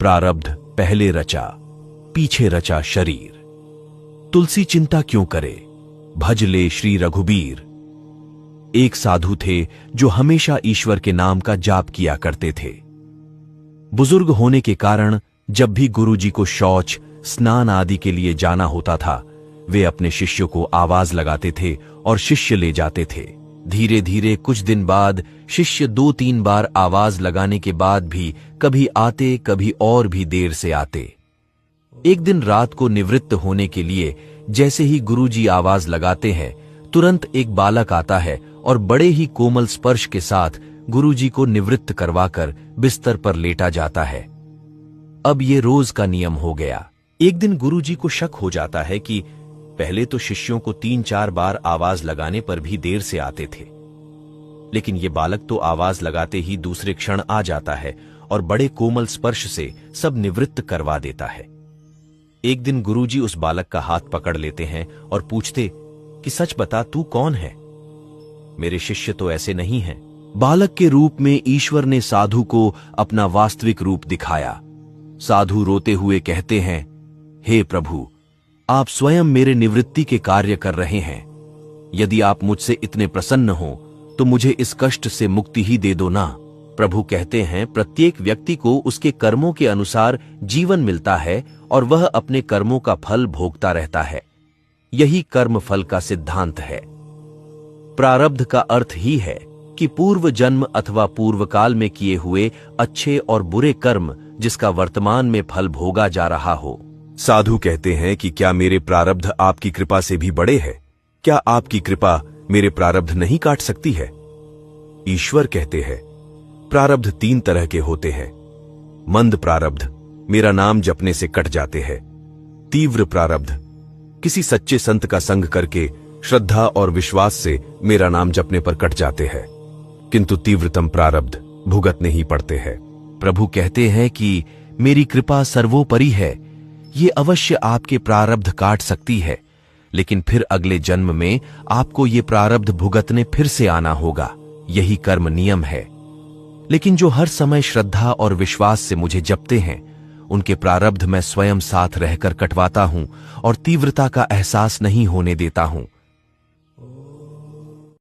प्रारब्ध पहले रचा, पीछे रचा शरीर। तुलसी चिंता क्यों करे, भज ले श्री रघुबीर। एक साधु थे जो हमेशा ईश्वर के नाम का जाप किया करते थे। बुजुर्ग होने के कारण जब भी गुरुजी को शौच, स्नान आदि के लिए जाना होता था, वे अपने शिष्यों को आवाज लगाते थे और शिष्य ले जाते थे। धीरे धीरे कुछ दिन बाद शिष्य 2-3 बार आवाज लगाने के बाद भी कभी आते, कभी और भी देर से आते। एक दिन रात को निवृत्त होने के लिए जैसे ही गुरुजी आवाज लगाते हैं, तुरंत एक बालक आता है और बड़े ही कोमल स्पर्श के साथ गुरुजी को निवृत्त करवाकर बिस्तर पर लेटा जाता है। अब ये रोज का नियम हो गया। एक दिन गुरुजी को शक हो जाता है कि पहले तो शिष्यों को 3-4 बार आवाज लगाने पर भी देर से आते थे, लेकिन ये बालक तो आवाज लगाते ही दूसरे क्षण आ जाता है और बड़े कोमल स्पर्श से सब निवृत्त करवा देता है। एक दिन गुरुजी उस बालक का हाथ पकड़ लेते हैं और पूछते कि सच बता, तू कौन है? मेरे शिष्य तो ऐसे नहीं हैं। बालक के रूप में ईश्वर ने साधु को अपना वास्तविक रूप दिखाया। साधु रोते हुए कहते हैं, हे प्रभु, आप स्वयं मेरे निवृत्ति के कार्य कर रहे हैं। यदि आप मुझसे इतने प्रसन्न हो तो मुझे इस कष्ट से मुक्ति ही दे दो ना। प्रभु कहते हैं, प्रत्येक व्यक्ति को उसके कर्मों के अनुसार जीवन मिलता है और वह अपने कर्मों का फल भोगता रहता है। यही कर्म फल का सिद्धांत है। प्रारब्ध का अर्थ ही है कि पूर्व जन्म अथवा पूर्व काल में किए हुए अच्छे और बुरे कर्म जिसका वर्तमान में फल भोगा जा रहा हो। साधु कहते हैं कि क्या मेरे प्रारब्ध आपकी कृपा से भी बड़े हैं? क्या आपकी कृपा मेरे प्रारब्ध नहीं काट सकती है? ईश्वर कहते हैं, प्रारब्ध 3 तरह के होते हैं। मंद प्रारब्ध मेरा नाम जपने से कट जाते हैं। तीव्र प्रारब्ध किसी सच्चे संत का संग करके श्रद्धा और विश्वास से मेरा नाम जपने पर कट जाते हैं, किंतु तीव्रतम प्रारब्ध भुगतने ही पड़ते हैं। प्रभु कहते हैं कि मेरी कृपा सर्वोपरि है, ये अवश्य आपके प्रारब्ध काट सकती है, लेकिन फिर अगले जन्म में आपको ये प्रारब्ध भुगतने फिर से आना होगा। यही कर्म नियम है। लेकिन जो हर समय श्रद्धा और विश्वास से मुझे जपते हैं, उनके प्रारब्ध मैं स्वयं साथ रहकर कटवाता हूं और तीव्रता का एहसास नहीं होने देता हूं।